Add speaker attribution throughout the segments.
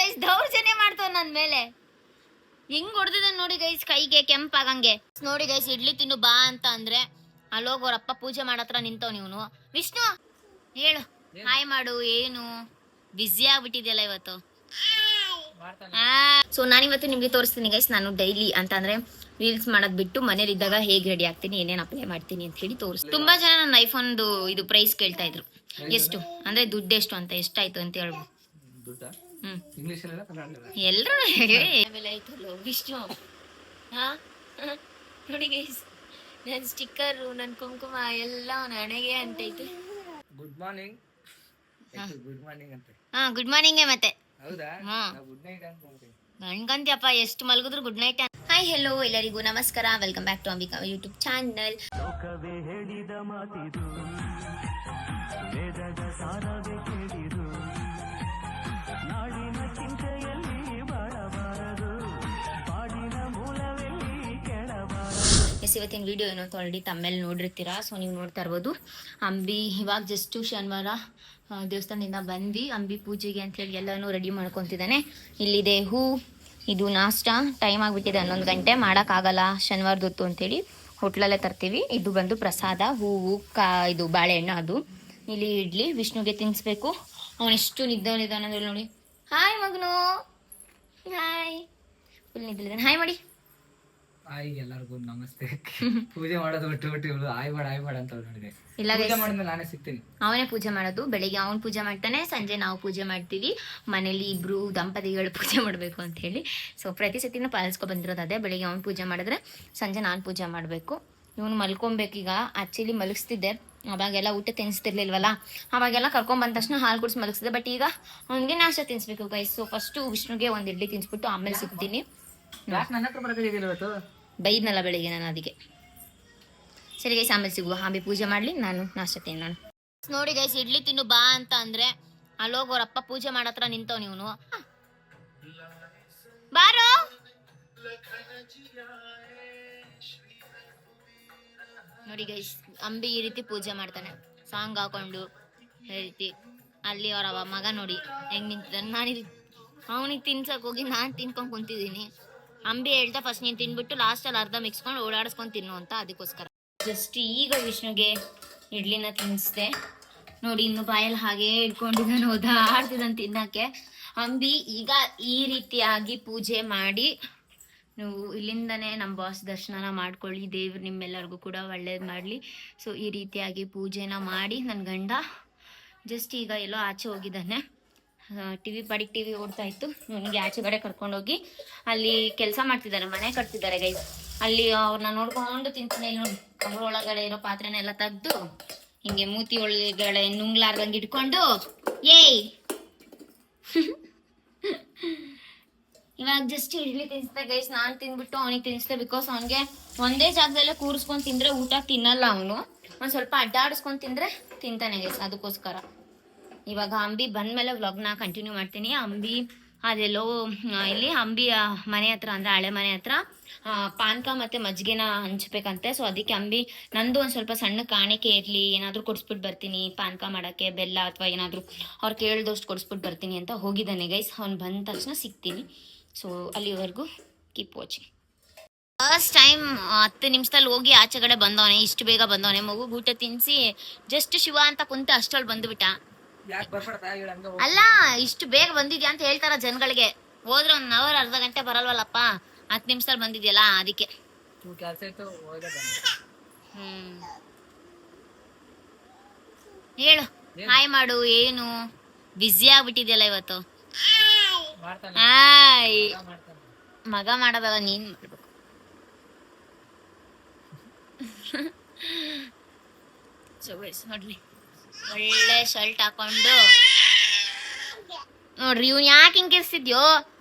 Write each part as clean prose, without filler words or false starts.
Speaker 1: Guys, ದೌರ್ಜನ್ಯ ಮಾಡ್ತಾವ ನನ್ ಮೇಲೆ. ಹೆಂಗ್ ಹೊಡೆದಿದೆ ನೋಡಿ ಗೈಸ್, ಕೈಗೆ ಕೆಂಪಾಗಂಗೆ. ನೋಡಿ ಗೈಸ್, ಇಡ್ಲಿ ತಿನ್ನು ಬಾ ಅಂತ ಅಂದ್ರೆ ಅಲ್ಲೋಗ ಅವ್ರಪ್ಪ ಪೂಜೆ ಮಾಡತ್ರ ನಿಂತವ್. ನೀವನು ವಿಷ್ಣು ಹೇಳು, ಹಾಯ್ ಮಾಡು. ಏನು ಬ್ಯುಸಿ ಆಗ್ಬಿಟ್ಟಿದ್ಯಲ್ಲ ಇವತ್ತು. ಸೊ ನಾನಿವತ್ತು ನಿಮ್ಗೆ ತೋರಿಸ್ತೀನಿ ಗೈಸ್, ನಾನು ಡೈಲಿ ಅಂತ ಅಂದ್ರೆ ರೀಲ್ಸ್ ಮಾಡೋದ್ ಬಿಟ್ಟು ಮನೇಲಿ ಇದ್ದಾಗ ಹೇಗ್ ರೆಡಿ ಆಗ್ತೀನಿ, ಏನೇನ್ ಅಪ್ಲೈ ಮಾಡ್ತೀನಿ ಅಂತ ಹೇಳಿ ತೋರಿಸ್ತೀನಿ. ತುಂಬಾ ಜನ ನನ್ನ ಐಫೋನ್ದು ಇದು ಪ್ರೈಸ್ ಕೇಳ್ತಾ ಇದ್ರು, ಎಷ್ಟು ಅಂದ್ರೆ ದುಡ್ಡು ಎಷ್ಟು ಅಂತ, ಎಷ್ಟಾಯ್ತು ಅಂತ ಹೇಳ್ಬೋದು. ಎಲ್ರು ಆಮೇಲೆ ಆಯ್ತಲ್ಲ ವಿಷ್ಣು. ನೋಡಿ ಗೈಸ್, ನನ್ ಸ್ಟಿಕ್ಕರ್, ನನ್ ಕುಂಕುಮ ಎಲ್ಲ ನನಗೆ ಅಂತೈತೆ.
Speaker 2: Good morning. ಗುಡ್ ಮಾರ್ನಿಂಗ್ ಅಂತ.
Speaker 1: ಗುಡ್ ಮಾರ್ನಿಂಗ್ ಮತ್ತೆ.
Speaker 2: ಹೌದಾ? ಗುಡ್ ನೈಟ್ ಅಂತ
Speaker 1: ಅನ್ಕಂತ್ಯಪ್ಪ, ಎಷ್ಟು ಮಲಗಿದ್ರು ಗುಡ್ ನೈಟ್. ಹಾಯ್ ಹೆಲೋ ಎಲ್ಲರಿಗೂ ನಮಸ್ಕಾರ, welcome back to Ambika YouTube channel. ಇವತ್ತಿನ ವಿಡಿಯೋ ಏನೋ ಆಲ್ರೆಡಿ ತಮ್ಮೇಲೆ ನೋಡಿರ್ತೀರಾ, ಸೊ ನೀವು ನೋಡ್ತಾ ಇರ್ಬೋದು. ಅಂಬಿ ಇವಾಗ ಜಸ್ಟು ಶನಿವಾರ ದೇವಸ್ಥಾನದಿಂದ ಬಂದು ಅಂಬಿ ಪೂಜೆಗೆ ಅಂತೇಳಿ ಎಲ್ಲನೂ ರೆಡಿ ಮಾಡ್ಕೊತಿದ್ದಾನೆ. ಇಲ್ಲಿದೆ ಹೂ, ಇದು ನಾಷ್ಟ. ಟೈಮ್ ಆಗಿಬಿಟ್ಟಿದೆ 11 ಗಂಟೆ, ಮಾಡೋಕ್ಕಾಗಲ್ಲ ಶನಿವಾರದೊತ್ತು ಅಂತೇಳಿ ಹೋಟ್ಲಲ್ಲೇ ತರ್ತೀವಿ. ಇದು ಬಂದು ಪ್ರಸಾದ, ಹೂವು ಇದು ಬಾಳೆಹಣ್ಣು. ಅದು ಇಲ್ಲಿ ಇಡ್ಲಿ ವಿಷ್ಣುಗೆ ತಿನ್ನಿಸ್ಬೇಕು. ಅವನೆಷ್ಟು ನಿದ್ದಾನೆ ನೋಡಿ. ಹಾಯ್ ಮಗನು, ಹಾಯ್. ಫುಲ್ ನಿದ್ದಿದ್ದಾನೆ. ಹಾಯ್ ಮಾಡಿ.
Speaker 2: ಆಯ್ ಎಲ್ಲರಿಗೂ ನಮಸ್ತೆ. ಪೂಜೆ ಮಾಡೋದು ಬಿಟ್ಟು ಇವಳು ಆಯ್ ಮಾಡ ಅಂತ ನೋಡಿದೆ.
Speaker 1: ಇಲ್ಲ
Speaker 2: ಪೂಜೆ ಮಾಡಿದ್ಮೇಲೆ ನಾನೇ ಸಿಗ್ತೀನಿ.
Speaker 1: ಅವನೇ ಪೂಜೆ ಮಾಡೋದು. ಬೆಳಿಗ್ಗೆ ಅವನು ಪೂಜೆ ಮಾಡ್ತಾನೆ, ಸಂಜೆ ನಾವು ಪೂಜೆ ಮಾಡ್ತೀವಿ. ಮನೇಲಿ ಇಬ್ರು ದಂಪತಿಗಳು ಪೂಜೆ ಮಾಡಬೇಕು ಅಂತ ಹೇಳಿ. ಸೊ ಪ್ರತಿ ಸತಿನೂ ಪಾಲಿಸ್ಕೊ ಬಂದಿರೋದು ಅದೇ. ಬೆಳಿಗ್ಗೆ ಅವ್ನು ಪೂಜೆ ಮಾಡಿದ್ರೆ ಸಂಜೆ ನಾನು ಪೂಜೆ ಮಾಡಬೇಕು. ಇವನು ಮಲ್ಕೊಬೇಕೀಗ. ಆ್ಯಕ್ಚುಲಿ ಮಲಗಿಸ್ತಿದ್ದೆ, ಅವಾಗೆಲ್ಲ ಊಟ ತಿನ್ನಿಸ್ತಿರ್ಲಿಲ್ವಲ್ಲ, ಅವಾಗೆಲ್ಲ ಕರ್ಕೊಂಡ್ ಬಂದ ತಕ್ಷಣ ಹಾಲು ಕುಡಿಸಿ ಮಲಗಿಸ್ತಿದ್ದೆ. ಬಟ್ ಈಗ ಅವನಿಗೆ ನಾಷ್ಟ ತಿನ್ನಿಸ್ಬೇಕು ಗೈಸ್. ಸೊ ಫಸ್ಟು ವಿಷ್ಣುಗೆ ಒಂದು ಇಡ್ಲಿ ತಿನ್ನಿಸ್ಬಿಟ್ಟು ಆಮೇಲೆ ಸಿಗ್ತೀನಿ. ಬೈದ್ನಲ್ಲ ಬೆಳಿಗ್ಗೆ ನಾನು, ಅದಕ್ಕೆ. ಸರಿ ಗೈಸ್, ಆಮೇಲೆ ಸಿಗುವ. ಆಮೇಲೆ ಪೂಜೆ ಮಾಡ್ಲಿ, ನಾನು ನಾಷ್ಟ ತಿನ್ನೋಣ. ನೋಡಿ ಗೈಸ್, ಇಡ್ಲಿ ತಿನ್ನು ಬಾ ಅಂತ ಅಂದ್ರೆ ಅಲ್ಲೋಗ ಅವ್ರಪ್ಪ ಪೂಜೆ ಮಾಡತ್ರ ನಿಂತವ್. ನೀವನು ಬಾರೋ. ನೋಡಿ ಗೈಸ್, ಅಂಬಿ ಈ ರೀತಿ ಪೂಜೆ ಮಾಡ್ತಾನೆ, ಸಾಂಗ್ ಹಾಕೊಂಡು ಈ ರೀತಿ. ಅಲ್ಲಿ ಅವರ ಮಗ ನೋಡಿ ಹೆಂಗ್ ನಿಂತಿದ್ದಾನೆ. ನಾನಿಲ್ಲಿ ಅವನಿಗೆ ತಿನ್ಸಕ್ ಹೋಗಿ ನಾನು ತಿನ್ಕೊಂಡ್ ಕುಂತಿದ್ದೀನಿ. ಅಂಬಿ ಹೇಳ್ತಾ ಫಸ್ಟ್ ನೀನು ತಿನ್ಬಿಟ್ಟು ಲಾಸ್ಟಲ್ಲಿ ಅರ್ಧ ಮಿಕ್ಸ್ಕೊಂಡು ಓಡಾಡಿಸ್ಕೊಂಡು ತಿನ್ನು ಅಂತ. ಅದಕ್ಕೋಸ್ಕರ ಜಸ್ಟ್ ಈಗ ವಿಷ್ಣುಗೆ ಇಡ್ಲಿನ ತಿನ್ನಿಸ್ದೆ. ನೋಡಿ ಇನ್ನು ಬಾಯಲ್ಲಿ ಹಾಗೆ ಇಟ್ಕೊಂಡಿದ್ದಾನೆ, ಓದಾಡ್ತಿದ್ದಾನೆ ತಿನ್ನಕ್ಕೆ. ಅಂಬಿ ಈಗ ಈ ರೀತಿಯಾಗಿ ಪೂಜೆ ಮಾಡಿ, ನೀವು ಇಲ್ಲಿಂದನೇ ನಮ್ಮ ಬಾಸ್ ದರ್ಶನ ಮಾಡ್ಕೊಳ್ಳಿ. ದೇವ್ರು ನಿಮ್ಮೆಲ್ಲರಿಗೂ ಕೂಡ ಒಳ್ಳೇದು ಮಾಡಲಿ. ಸೊ ಈ ರೀತಿಯಾಗಿ ಪೂಜೆನ ಮಾಡಿ ನನ್ನ ಗಂಡ ಜಸ್ಟ್ ಈಗ ಎಲ್ಲೋ ಆಚೆ ಹೋಗಿದ್ದಾನೆ. ಟಿವಿ ಓಡ್ತಾ ಇತ್ತು. ನನಗೆ ಆಚೆ ಕಡೆ ಕರ್ಕೊಂಡೋಗಿ ಅಲ್ಲಿ ಕೆಲಸ ಮಾಡ್ತಿದ್ದಾರೆ, ಮನೆ ಕಟ್ತಿದ್ದಾರೆ ಗೈಸ್. ಅಲ್ಲಿ ಅವ್ರನ್ನ ನೋಡ್ಕೊಂಡು ತಿಂತಾನೆ. ಇಲ್ಲಿ ನೋಡಿ, ಕಮರೊಳಗಡೆ ಇರೋ ಪಾತ್ರೆನೆಲ್ಲ ತೆಗ್ದು ಹಿಂಗೆ ಮೂತಿ ಒಳಗಡೆ ನುಂಗ್ಲಾರ್ದಂಗೆ ಇಟ್ಕೊಂಡು ಏಯ್ ಇವಾಗ ಜಸ್ಟ್ ಇಡ್ಲಿ ತಿನ್ನಿಸ್ದೆ ಗೈಸ್. ನಾನು ತಿನ್ಬಿಟ್ಟು ಅವನಿಗೆ ತಿನ್ನಿಸ್ದೆ. ಬಿಕಾಸ್ ಅವನಿಗೆ ಒಂದೇ ಜಾಗದಲ್ಲೇ ಕೂರಿಸ್ಕೊಂಡು ತಿಂದ್ರೆ ಊಟ ತಿನ್ನಲ್ಲ. ಅವನು ಒಂದು ಸ್ವಲ್ಪ ಅಡ್ಡಾಡಿಸ್ಕೊಂಡು ತಿಂದ್ರೆ ತಿಂತಾನೆ ಗೈಸ್. ಅದಕ್ಕೋಸ್ಕರ ಇವಾಗ ಅಂಬಿ ಬಂದ್ಮೇಲೆ ವ್ಲಾಗ್ನ ಕಂಟಿನ್ಯೂ ಮಾಡ್ತೀನಿ. ಅಂಬಿ ಅದೆಲ್ಲೋ ಇಲ್ಲಿ ಅಂಬಿ ಮನೆ ಹತ್ರ, ಅಂದ್ರೆ ಹಳೆ ಮನೆ ಹತ್ರ ಪಾನಕ ಮತ್ತೆ ಮಜ್ಜಿಗೆನ ಹಂಚ್ಬೇಕಂತೆ. ಸೊ ಅದಕ್ಕೆ ಅಂಬಿ ನಂದು ಒಂದು ಸ್ವಲ್ಪ ಸಣ್ಣ ಕಾಣಿಕೆ ಇರಲಿ, ಏನಾದರೂ ಕೊಡಿಸ್ಬಿಟ್ಟು ಬರ್ತೀನಿ ಪಾನಕ ಮಾಡೋಕ್ಕೆ, ಬೆಲ್ಲ ಅಥವಾ ಏನಾದರೂ ಅವ್ರು ಕೇಳ್ದಷ್ಟು ಕೊಡಿಸ್ಬಿಟ್ಟು ಬರ್ತೀನಿ ಅಂತ ಹೋಗಿದ್ದಾನೆ ಗೈಸ್. ಅವ್ನು ಬಂದ ತಕ್ಷಣ ಸಿಗ್ತೀನಿ. ಸೊ ಅಲ್ಲಿವರೆಗೂ ಕೀಪ್ ವಾಚಿಂಗ್. ಫಸ್ಟ್ ಟೈಮ್ 10 ನಿಮಿಷದಲ್ಲಿ ಹೋಗಿ ಆಚೆ ಕಡೆ ಬಂದವನೆ. ಇಷ್ಟು ಬೇಗ ಬಂದವನೆ. ಮಗು ಊಟ ತಿನ್ನಿಸಿ ಜಸ್ಟ್ ಶಿವ ಅಂತ ಕುಂತ ಅಷ್ಟೊಳಗೆ ಬಂದುಬಿಟ್ಟ. ಅಲ್ಲ, ಇಷ್ಟು ಬೇಗ ಬಂದಿದ್ಯಾ ಅಂತ ಹೇಳ್ತಾರ ಜನಗಳಿಗೆ. ಹೋದ್ರೆ 1 ಅವರ್ ಅರ್ಧ ಗಂಟೆ ಬರಲ್ವಲ್ಲಪ್ಪ, 10 ನಿಮಿಷದಲ್ಲಿ ಬಂದಿದ್ಯಲ್ಲ ಅದಕ್ಕೆ. ಹೇಳು, ಹಾಯ್ ಮಾಡು. ಏನು ಬ್ಯುಸಿ ಆಗ್ಬಿಟ್ಟಿದ್ಯಲ್ಲ ಇವತ್ತು. ಹಾಯ್. ಮಗ ಮಾಡೋದಲ್ಲ, ನೀನ್ ಮಾಡ್ಬೇಕು. ನೋಡ್ರಿ, ಒಳ್ಳೆ ಶರ್ಟ್ ಹಾಕೊಂಡು ನೋಡ್ರಿ. ಇವ್ನು ಯಾಕೆ ಹಿಂಗೆ ಇರ್ಸಿದ್ಯೋ?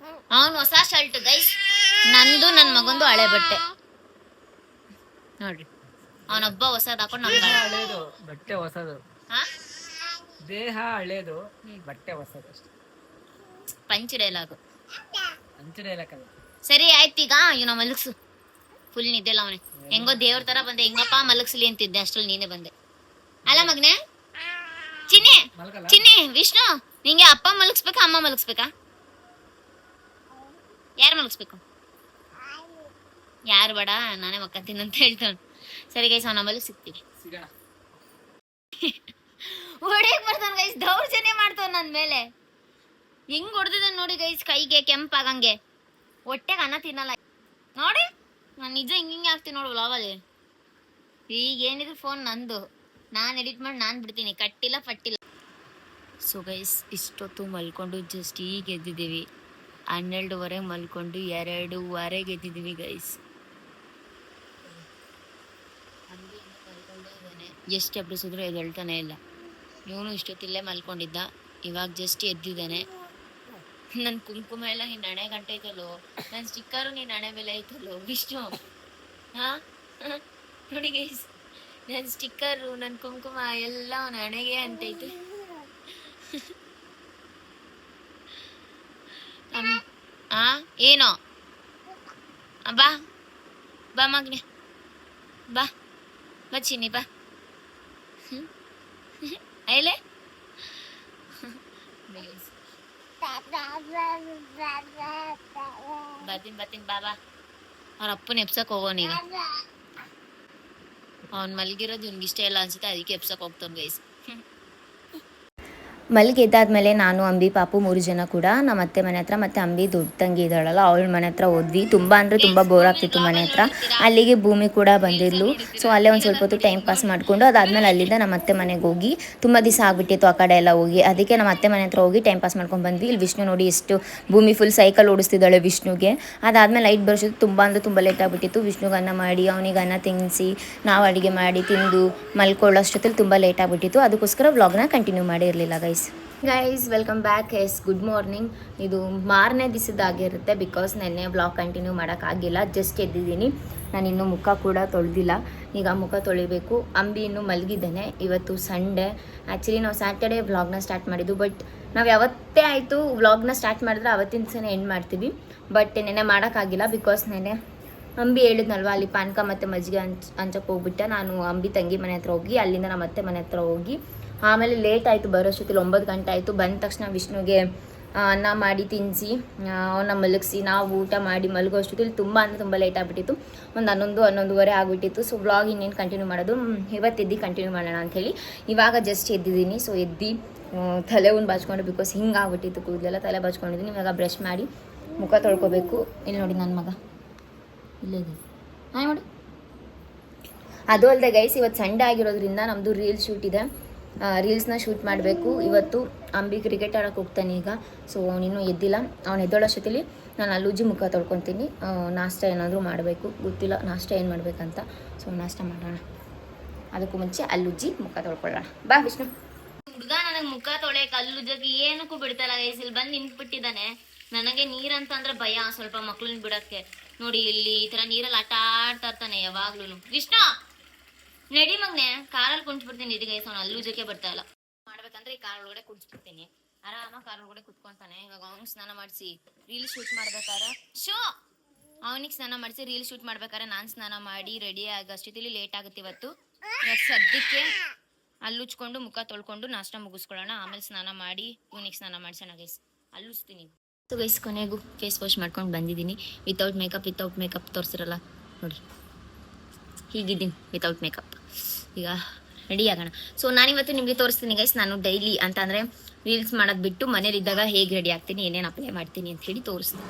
Speaker 1: ಅವನು ಹೊಸ ಶರ್ಟ್ ಗೈಸ್, ನಂದು ನನ್ನ ಮಗಂದು ಹಳೆ ಬಟ್ಟೆ. ನೋಡ್ರಿ, ಅವನೊಬ್ಬ ಹೊಸದ್ ಹಾಕೊಂಡು
Speaker 2: ಹಳೇದು ಬಟ್ಟೆ ಹೊಸದು. ದೇಹ ಹಳೇದು, ಬಟ್ಟೆ ಹೊಸದು.
Speaker 1: Punch dialogue. ಸರಿ ಆಯ್ತು, ಈಗ ಇವನ ಮಲಗ್ಸು. ಫುಲ್ ನಿದ್ದೆಲ್ಲ ಅವನೇ. ಹೆಂಗೋ ದೇವ್ರ ತರ ಬಂದೆ, ಹೆಂಗಪ್ಪ ಮಲಗ್ಸಲಿ ಅಂತಿದ್ದೆ, ಅಷ್ಟ್ರಲ್ಲಿ ನೀನೇ ಬಂದೆ ಅಲ್ಲ ಮಗನೇ. ಚಿನ್ನಿ ವಿಷ್ಣು, ನಿಂಗೆ ಅಪ್ಪ ಮಲಗಿಸ್ಬೇಕಾ ಅಮ್ಮ ಮಲಗಿಸ್ಬೇಕಾ? ಯಾರು ಮಲಗಿಸ್ಬೇಕು? ಯಾರು ಬೇಡ, ನಾನೇ ಮಕ್ಕಂತೀನಿ ಅಂತ ಹೇಳ್ತಾನೆ. ಸರಿ ಗೈಸ್, ಅವ್ನ ಆಮೇಲೆ ಸಿಗ್ತೀವಿ.
Speaker 2: ಸಿಗೋಣ.
Speaker 1: ಹೊಡೆಯಕ್ ಬರ್ತಾನ ಗೈಸ್, ದೌರ್ಜನ್ಯ ಮಾಡ್ತಾವ ನನ್ ಮೇಲೆ. ಹೆಂಗ್ ಹೊಡೆದಿದ್ದ ನೋಡಿ ಗೈಸ್, ಕೈಗೆ ಕೆಂಪಾಗಂಗೆ. ಹೊಟ್ಟೆಗೆ ಅನ್ನ ತಿನ್ನಲ್ಲ ನೋಡಿ. ನಾನು ನಿಜ ಹಿಂಗೆ ಆಗ್ತೀನಿ ನೋಡಿ ವ್ಲಾಗಲ್ಲಿ. ಈಗ ಏನಿದ್ರು ಫೋನ್ ನಂದು, ನಾನು ಎಡಿಟ್ ಮಾಡಿ ನಾನು ಬಿಡ್ತೀನಿ, ಕಟ್ಟಿಲ್ಲ ಪಟ್ಟಿಲ್ಲ. ಸೊ ಗೈಸ್, ಇಷ್ಟೊತ್ತು ಮಲ್ಕೊಂಡು ಜಸ್ಟ್ ಈಗ ಎದ್ದಿದ್ದೀವಿ. 12:30 ಮಲ್ಕೊಂಡು 2:15 ಎದ್ದಿದ್ದೀವಿ ಗೈಸ್. ಎಷ್ಟು ಎಬ್ಬಿಸಿದ್ರು ಎದ್ದೇಳ್ತಾನೆ ಇಲ್ಲ. ಇವನು ಇಷ್ಟೊತ್ತಿಲ್ಲೇ ಮಲ್ಕೊಂಡಿದ್ದ, ಇವಾಗ ಜಸ್ಟ್ ಎದ್ದಿದ್ದಾನೆ. ನನ್ನ ಕುಂಕುಮ ಎಲ್ಲ ನಿನ್ನ ಹಣೆ ಗಂಟೆ ಐತಲ್ಲೋ, ನನ್ನ ಸ್ಟಿಕ್ಕರು ನಿನ್ನ ಹಣೆ ಮೇಲೆ ಐತಲ್ಲೋ ವಿಷ್ಣು. ಹಾ ನೋಡಿ ಗೈಸ್, ನನ್ನ ಸ್ಟಿಕ್ಕರು ನನ್ನ ಕುಂಕುಮ ಎಲ್ಲ ಅವನ ಹಣೆಗೆ ಅಂತೈತೆ. ಏನೋ ಬಾ ಬಾ ಮಗ್ನೆ, ಬಾ ಬಾ ಚಿನ್ನಿ ಬಾ. ಐಲೆ ಬರ್ತೀನಿ ಬಾಬಾ. ಅವ್ರ ಅಪ್ಪನ ಎಪ್ಸಕ್ ಹೋಗೋನೀಗ. ಅವ್ನ್ ಮಲ್ಗಿರೋದು ಇವ್ನಿಗೆ ಇಷ್ಟ ಇಲ್ಲ ಅನ್ಸುತ್ತೆ, ಅದಕ್ಕೆ ಎಪ್ಸಕ್ ಹೋಗ್ತಾನೆ ಗೈಸ್.
Speaker 3: ಮಲ್ಗೆದ್ದಾದ್ಮೇಲೆ ನಾನು, ಅಂಬಿ, ಪಾಪು 3 ಜನ ಕೂಡ ನಮ್ಮ ಅತ್ತೆ ಮನೆ ಹತ್ರ, ಮತ್ತು ಅಂಬಿ ದೊಡ್ಡ ತಂಗಿ ಇದ್ದಾಳಲ್ಲ ಅವಳ ಮನೆ ಹತ್ರ ಹೋದ್ವಿ. ತುಂಬ ಅಂದರೆ ತುಂಬ ಬೋರ್ ಆಗ್ತಿತ್ತು ಮನೆ ಹತ್ರ. ಅಲ್ಲಿಗೆ ಭೂಮಿ ಕೂಡ ಬಂದಿದ್ಲು. ಸೊ ಅಲ್ಲೇ ಒಂದು ಸ್ವಲ್ಪ ಹೊತ್ತು ಟೈಮ್ ಪಾಸ್ ಮಾಡಿಕೊಂಡು ಅದಾದಮೇಲೆ ಅಲ್ಲಿಂದ ನಮ್ಮ ಅತ್ತೆ ಮನೆಗೆ ಹೋಗಿ, ತುಂಬ ದಿವಸ ಆಗಿಬಿಟ್ಟಿತ್ತು ಆ ಕಡೆ ಎಲ್ಲ ಹೋಗಿ. ಅದಕ್ಕೆ ನಮ್ಮ ಅತ್ತೆ ಮನೆ ಹತ್ರ ಹೋಗಿ ಟೈಮ್ ಪಾಸ್ ಮಾಡ್ಕೊಂಡು ಬಂದ್ವಿ. ಇಲ್ಲಿ ವಿಷ್ಣು ನೋಡಿ ಎಷ್ಟು ಭೂಮಿ ಫುಲ್ ಸೈಕಲ್ ಓಡಿಸ್ತಿದ್ದಾಳೆ ವಿಷ್ಣುಗೆ. ಅದಾದಮೇಲೆ ಲೈಟ್ ಬರ್ಸೋದು ತುಂಬ ಅಂದರೆ ತುಂಬ ಲೇಟ್ ಆಗಿಬಿಟ್ಟಿತ್ತು. ವಿಷ್ಣುಗೆ ಅನ್ನ ಮಾಡಿ ಅವನಿಗೆ ಅನ್ನ ತಿನ್ನಿಸಿ ನಾವು ಅಡುಗೆ ಮಾಡಿ ತಿಂದು ಮಲ್ಕೊಳ್ಳೋಷ್ಟೊತ್ತಲ್ಲಿ ತುಂಬ ಲೇಟ್ ಆಗಿಬಿಟ್ಟಿತ್ತು. ಅದಕ್ಕೋಸ್ಕರ ವ್ಲಾಗ್ನ ಕಂಟಿನ್ಯೂ ಮಾಡಿರಲಿಲ್ಲ guys. Welcome back. Good morning. ಇದು ಮಾರನೇ ದಿವಸದಾಗಿರುತ್ತೆ, ಬಿಕಾಸ್ ನೆನ್ನೆ ವ್ಲಾಗ್ ಕಂಟಿನ್ಯೂ ಮಾಡೋಕ್ಕಾಗಿಲ್ಲ. ಜಸ್ಟ್ ಎದ್ದಿದ್ದೀನಿ, ನಾನು ಇನ್ನೂ ಮುಖ ಕೂಡ ತೊಳೆದಿಲ್ಲ. ಈಗ ಮುಖ ತೊಳಿಬೇಕು. ಅಂಬಿ ಇನ್ನೂ ಮಲಗಿದ್ದೇನೆ. ಇವತ್ತು ಸಂಡೇ. ಆ್ಯಕ್ಚುಲಿ ನಾವು ಸ್ಯಾಟರ್ಡೇ ವ್ಲಾಗ್ನ ಸ್ಟಾರ್ಟ್ ಮಾಡಿದ್ದು, ಬಟ್ ನಾವು ಯಾವತ್ತೇ ಆಯಿತು ವ್ಲಾಗ್ನ ಸ್ಟಾರ್ಟ್ ಮಾಡಿದ್ರೆ ಅವತ್ತಿನ ದಿವಸನೇ ಎಂಡ್ ಮಾಡ್ತೀವಿ. ಬಟ್ ನೆನ್ನೆ ಮಾಡೋಕ್ಕಾಗಿಲ್ಲ, ಬಿಕಾಸ್ ನೆನ್ನೆ ಅಂಬಿ ಹೇಳಿದ್ನಲ್ವ, ಅಲ್ಲಿ ಪಾನಕ ಮತ್ತು ಮಜ್ಜಿಗೆ ಹಂಚಕ್ಕೆ ಹೋಗ್ಬಿಟ್ಟೆ. ನಾನು ಅಂಬಿ ತಂಗಿ ಮನೆ ಹತ್ರ ಹೋಗಿ, ಅಲ್ಲಿಂದ ನಮ್ಮ ಅತ್ತೆ ಮನೆ ಹತ್ರ ಹೋಗಿ, ಆಮೇಲೆ ಲೇಟ್ ಆಯಿತು ಬರೋಷ್ಟೊತ್ತಿಗೆ 9 ಗಂಟೆ ಆಯಿತು. ಬಂದ ತಕ್ಷಣ ವಿಷ್ಣುಗೆ ಅನ್ನ ಮಾಡಿ ತಿನ್ನಿಸಿ ಅವನ್ನ ಮಲಗಿಸಿ ನಾವು ಊಟ ಮಾಡಿ ಮಲಗೋ ಅಷ್ಟೊತ್ತಿಗೆ ತುಂಬ ಅಂದರೆ ತುಂಬ ಲೇಟ್ ಆಗಿಬಿಟ್ಟಿತ್ತು. ಒಂದು 11-11:30 ಆಗಿಬಿಟ್ಟಿತ್ತು. ಸೊ ವ್ಲಾಗ್ ಇನ್ನೇನು ಕಂಟಿನ್ಯೂ ಮಾಡೋದು, ಇವತ್ತು ಎದ್ದು ಕಂಟಿನ್ಯೂ ಮಾಡೋಣ ಅಂಥೇಳಿ ಇವಾಗ ಜಸ್ಟ್ ಎದ್ದಿದ್ದೀನಿ. ಸೊ ಎದ್ದು ತಲೆ ಒಂದು ಬಾಚ್ಕೊಂಡು, ಬಿಕಾಸ್ ಹಿಂಗೆ ಆಗ್ಬಿಟ್ಟಿತ್ತು ಕೂದಲೆಲ್ಲ, ತಲೆ ಬಾಚ್ಕೊಂಡಿದ್ದೀನಿ. ಇವಾಗ ಬ್ರಷ್ ಮಾಡಿ ಮುಖ ತೊಳ್ಕೊಬೇಕು. ಇಲ್ಲಿ ನೋಡಿ ನನ್ನ ಮಗ ಇಲ್ಲೇ ಇದೆ, ಹಾಯ್ ಮಾಡು. ಅದು ಅಲ್ಲದೆ ಗೈಸ್, ಇವತ್ತು ಸಂಡೇ ಆಗಿರೋದ್ರಿಂದ ನಮ್ಮದು ರೀಲ್ ಶೂಟ್ ಇದೆ. ರೀಲ್ಸ್ನ ಶೂಟ್ ಮಾಡಬೇಕು ಇವತ್ತು. ಅಂಬಿ ಕ್ರಿಕೆಟ್ ಆಡೋಕೆ ಹೋಗ್ತಾನೆ ಈಗ. ಸೊ ಅವನಿನ್ನೂ ಎದ್ದಿಲ್ಲ. ಅವ್ನು ಎದ್ದೋಳಷ್ಟೊತ್ತಿಲಿ ನಾನು ಅಲ್ಲುಜ್ಜಿ ಮುಖ ತೊಳ್ಕೊತೀನಿ. ನಾಷ್ಟ ಏನಾದರೂ ಮಾಡಬೇಕು, ಗೊತ್ತಿಲ್ಲ ನಾಷ್ಟ ಏನು ಮಾಡಬೇಕಂತ. ಸೊ ನಾಷ್ಟ ಮಾಡೋಣ. ಅದಕ್ಕೂ ಮುಂಚೆ ಅಲ್ಲುಜ್ಜಿ ಮುಖ ತೊಳ್ಕೊಳ್ಳೋಣ. ಬಾ ವಿಷ್ಣು.
Speaker 1: ಹುಡುಗ ನನಗೆ ಮುಖ ತೊಳೆಯಕ್ಕೆ ಅಲ್ಲುಜ್ಜಕ್ಕೆ ಏನಕ್ಕೂ ಬಿಡ್ತಾಯಿಲ್ಲ ಗೈಸ್. ಇಲ್ಲಿ ಬಂದು ನಿಂತ್ಬಿಟ್ಟಿದ್ದಾನೆ. ನನಗೆ ನೀರಂತಂದ್ರೆ ಭಯ, ಸ್ವಲ್ಪ ಮಕ್ಳನ್ನ ಬಿಡೋಕ್ಕೆ. ನೋಡಿ ಇಲ್ಲಿ ಈ ಥರ ನೀರಲ್ಲಿ ಆಟ ಆಡ್ತಾ ಇರ್ತಾನೆ ಯಾವಾಗ್ಲೂ. ವಿಷ್ಣು ನಡಿ ಮಗ್ನೆ, ಕಾರಲ್ಲಿ ಕುಂಚ್ಬಿಡ್ತೀನಿ. ಇದು ಗೈಸ್, ಅವ್ನು ಅಲ್ಲುಜಕ್ಕೆ ಬರ್ತಾ ಇಲ್ಲ. ಮಾಡ್ಬೇಕಂದ್ರೆ ಈ ಕಾರ್ ಒಳಗಡೆ ಕುಂಚ್ಬಿಡ್ತೀನಿ. ಆರಾಮ ಕಾರ್ ಒಳಗಡೆ ಕುತ್ಕೊಂತಾನೆ. ಇವಾಗ ಅವ್ನಿಗೆ ಸ್ನಾನ ಮಾಡಿಸಿ ರೀಲ್ ಶೂಟ್ ಮಾಡ್ಬೇಕಾರೆ ಅವನಿಗೆ ಸ್ನಾನ ಮಾಡಿಸಿ ರೀಲ್ ಶೂಟ್ ಮಾಡ್ಬೇಕಾದ್ರೆ ನಾನು ಸ್ನಾನ ಮಾಡಿ ರೆಡಿ ಆಗಷ್ಟೊತ್ತಿಲಿ ಲೇಟ್ ಆಗುತ್ತೆ ಇವತ್ತು. ಸದ್ಯಕ್ಕೆ ಅಲ್ಲುಚ್ಕೊಂಡು ಮುಖ ತೊಳ್ಕೊಂಡು ನಾಷ್ಟ ಮುಗಿಸ್ಕೊಳ್ಳೋಣ. ಆಮೇಲೆ ಸ್ನಾನ ಮಾಡಿ ಇವನಿಗೆ ಸ್ನಾನ ಮಾಡಿಸೋಣ ಗೈಸ್. ಅಲ್ಲುಚ್ತೀನಿ. ಸೊ ಗೈಸ್, ಕೊನೆಗೂ ಫೇಸ್ ವಾಶ್ ಮಾಡ್ಕೊಂಡು ಬಂದಿದ್ದೀನಿ. ವಿತೌಟ್ ಮೇಕಪ್ ತೋರಿಸಿರಲ್ಲ ನೋಡಿ, ಹೀಗಿದ್ದೀನಿ ವಿತೌಟ್ ಮೇಕಪ್. ಈಗ ರೆಡಿ ಆಗೋಣ. ಸೊ ನಾನಿವತ್ತು ನಿಮಗೆ ತೋರಿಸ್ತೀನಿ ಗೈಸ್, ನಾನು ಡೈಲಿ ಅಂತಂದರೆ ರೀಲ್ಸ್ ಮಾಡೋದು ಬಿಟ್ಟು ಮನೇಲಿದ್ದಾಗ ಹೇಗೆ ರೆಡಿ ಆಗ್ತೀನಿ, ಏನೇನು ಅಪ್ಲೈ ಮಾಡ್ತೀನಿ ಅಂತ ಹೇಳಿ ತೋರಿಸ್ತೀನಿ.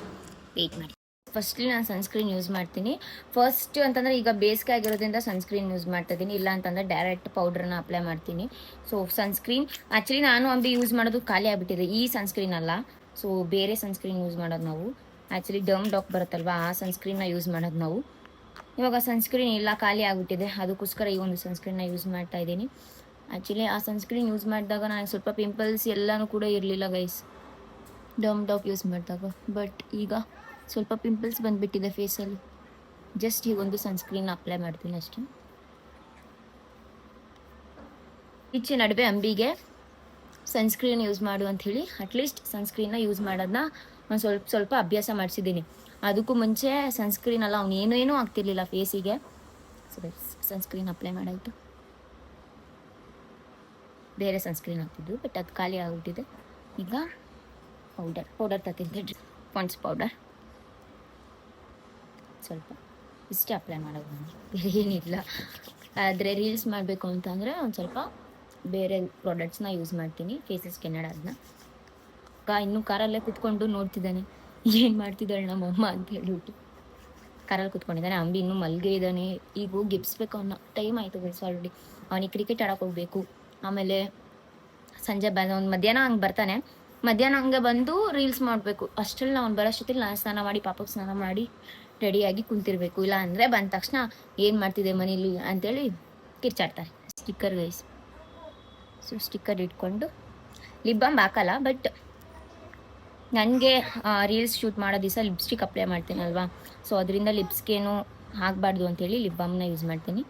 Speaker 1: ವೆಯ್ಟ್ ಮಾಡಿ. ಫಸ್ಟ್ಲಿ ನಾನು ಸನ್ಸ್ಕ್ರೀನ್ ಯೂಸ್ ಮಾಡ್ತೀನಿ. ಫಸ್ಟ್ ಅಂತಂದರೆ ಈಗ ಬೇಸಿಗೆ ಆಗಿರೋದ್ರಿಂದ ಸನ್ಸ್ಕ್ರೀನ್ ಯೂಸ್ ಮಾಡ್ತಾಯಿದ್ದೀನಿ. ಇಲ್ಲ ಅಂತಂದರೆ ಡೈರೆಕ್ಟ್ ಪೌಡ್ರನ್ನ ಅಪ್ಲೈ ಮಾಡ್ತೀನಿ. ಸೊ ಸನ್ಸ್ಕ್ರೀನ್ ಆ್ಯಕ್ಚುಲಿ ನಾನು ಅಂಬಿ ಯೂಸ್ ಮಾಡೋದು ಖಾಲಿ ಆಗಿಬಿಟ್ಟಿದೆ. ಈ ಸನ್ಸ್ಕ್ರೀನ್ ಅಲ್ಲ, ಸೊ ಬೇರೆ ಸನ್ಸ್ಕ್ರೀನ್ ಯೂಸ್ ಮಾಡೋದು ನಾವು. ಆ್ಯಕ್ಚುಲಿ ಡರ್ಮ್ ಡಾಕ್ ಬರುತ್ತಲ್ವ, ಆ ಸನ್ಸ್ಕ್ರೀನ್ನ ಯೂಸ್ ಮಾಡೋದು ನಾವು. ಇವಾಗ ಸನ್ಸ್ಕ್ರೀನ್ ಇಲ್ಲ, ಖಾಲಿ ಆಗಿಬಿಟ್ಟಿದೆ. ಅದಕ್ಕೋಸ್ಕರ ಈ ಒಂದು ಸನ್ಸ್ಕ್ರೀನ್ನ ಯೂಸ್ ಮಾಡ್ತಾ ಇದ್ದೀನಿ. ಆ್ಯಕ್ಚುಲಿ ಆ ಸನ್ಸ್ಕ್ರೀನ್ ಯೂಸ್ ಮಾಡಿದಾಗ ನನಗೆ ಸ್ವಲ್ಪ ಪಿಂಪಲ್ಸ್ ಎಲ್ಲನೂ ಕೂಡ ಇರಲಿಲ್ಲ ಗೈಸ್, ಡರ್ಮ್ ಡಾಕ್ ಯೂಸ್ ಮಾಡಿದಾಗ. ಬಟ್ ಈಗ ಸ್ವಲ್ಪ ಪಿಂಪಲ್ಸ್ ಬಂದುಬಿಟ್ಟಿದೆ ಫೇಸಲ್ಲಿ. ಜಸ್ಟ್ ಈ ಒಂದು ಸನ್ಸ್ಕ್ರೀನ್ ಅಪ್ಲೈ ಮಾಡ್ತೀನಿ ಅಷ್ಟೇ. ಈಚೆ ನಡುವೆ ಅಂಬಿಗೆ ಸನ್ಸ್ಕ್ರೀನ್ ಯೂಸ್ ಮಾಡು ಅಂಥೇಳಿ ಅಟ್ಲೀಸ್ಟ್ ಸನ್ಸ್ಕ್ರೀನ್ನ ಯೂಸ್ ಮಾಡೋದನ್ನ ಒಂದು ಸ್ವಲ್ಪ ಅಭ್ಯಾಸ ಮಾಡಿಸಿದ್ದೀನಿ. ಅದಕ್ಕೂ ಮುಂಚೆ ಸನ್ಸ್ಕ್ರೀನ್ ಅಲ್ಲ, ಅವ್ನು ಏನೂ ಆಗ್ತಿರ್ಲಿಲ್ಲ ಫೇಸಿಗೆ. ಸೊ ಸನ್ಸ್ಕ್ರೀನ್ ಅಪ್ಲೈ ಮಾಡಾಯಿತು. ಬೇರೆ ಸನ್ಸ್ಕ್ರೀನ್ ಹಾಕ್ತಿದ್ದು, ಬಟ್ ಅದು ಖಾಲಿ ಆಗಿಬಿಟ್ಟಿದೆ. ಈಗ ಪೌಡರ್ ತರ್ತೀನಿ, ಪಾಂಡ್ಸ್ ಪೌಡರ್.
Speaker 3: ಸ್ವಲ್ಪ ಇಷ್ಟೇ ಅಪ್ಲೈ ಮಾಡೋದು ನಾನು, ಬೇರೆ ಏನಿಲ್ಲ. ಆದರೆ ರೀಲ್ಸ್ ಮಾಡಬೇಕು ಅಂತಂದರೆ ಒಂದು ಸ್ವಲ್ಪ ಬೇರೆ ಪ್ರಾಡಕ್ಟ್ಸ್ನ ಯೂಸ್ ಮಾಡ್ತೀನಿ, ಫೇಸಸ್ ಕೆನಡಾದನ್ನ. ಇನ್ನೂ ಕಾರಲ್ಲೇ ಕುತ್ಕೊಂಡು ನೋಡ್ತಿದ್ದಾನೆ ಏನು ಮಾಡ್ತಿದ್ದಾಳೆ ನಮ್ಮಮ್ಮ ಅಂತ ಹೇಳ್ಬಿಟ್ಟು. ಕಾರಲ್ಲಿ ಕುತ್ಕೊಂಡಿದ್ದಾನೆ. ಅಂಬಿ ಇನ್ನೂ ಮಲ್ಗೆ ಇದ್ದಾನೆ. ಈಗ ಹೋಗಿ ಗಿಪ್ಸ್ಬೇಕು ಅವನ್ನ, ಟೈಮ್ ಆಯಿತು ಗೈಸ್ ಆಲ್ರೆಡಿ. ಅವನಿಗೆ ಕ್ರಿಕೆಟ್ ಆಡೋಕೆ ಹೋಗ್ಬೇಕು. ಆಮೇಲೆ ಸಂಜೆ ಒಂದು ಮಧ್ಯಾಹ್ನ ಹಂಗೆ ಬರ್ತಾನೆ. ಮಧ್ಯಾಹ್ನ ಹಂಗೆ ಬಂದು ರೀಲ್ಸ್ ಮಾಡಬೇಕು. ಅಷ್ಟರಲ್ಲಿ ಅವ್ನು ಬರೋಷ್ಟೊತ್ತಿಗೆ ನಾನು ಸ್ನಾನ ಮಾಡಿ ಪಾಪಕ್ಕೆ ಸ್ನಾನ ಮಾಡಿ ರೆಡಿಯಾಗಿ ಕುಂತಿರ್ಬೇಕು. ಇಲ್ಲ ಅಂದರೆ ಬಂದ ತಕ್ಷಣ ಏನು ಮಾಡ್ತಿದ್ದೆ ಮನೇಲಿ ಅಂತೇಳಿ ಕಿರ್ಚಾಡ್ತಾರೆ. ಸ್ಟಿಕ್ಕರ್ ಗೈಸ್, ಸ್ಟಿಕ್ಕರ್ ಇಟ್ಕೊಂಡು ಲಿಪ್ ಬಾಮ್ ಹಾಕಲ್ಲ, ಬಟ್ ನನಗೆ ರೀಲ್ಸ್ ಶೂಟ್ ಮಾಡೋ ದಿವಸ ಲಿಪ್ಸ್ಟಿಕ್ ಅಪ್ಲೈ ಮಾಡ್ತೀನಲ್ವಾ, ಸೊ ಅದರಿಂದ ಲಿಪ್ಸ್ಗೇನು ಆಗಬಾರ್ದು ಅಂತೇಳಿ ಲಿಪ್ ಬಾಮ್ನ ಯೂಸ್ ಮಾಡ್ತೀನಿ.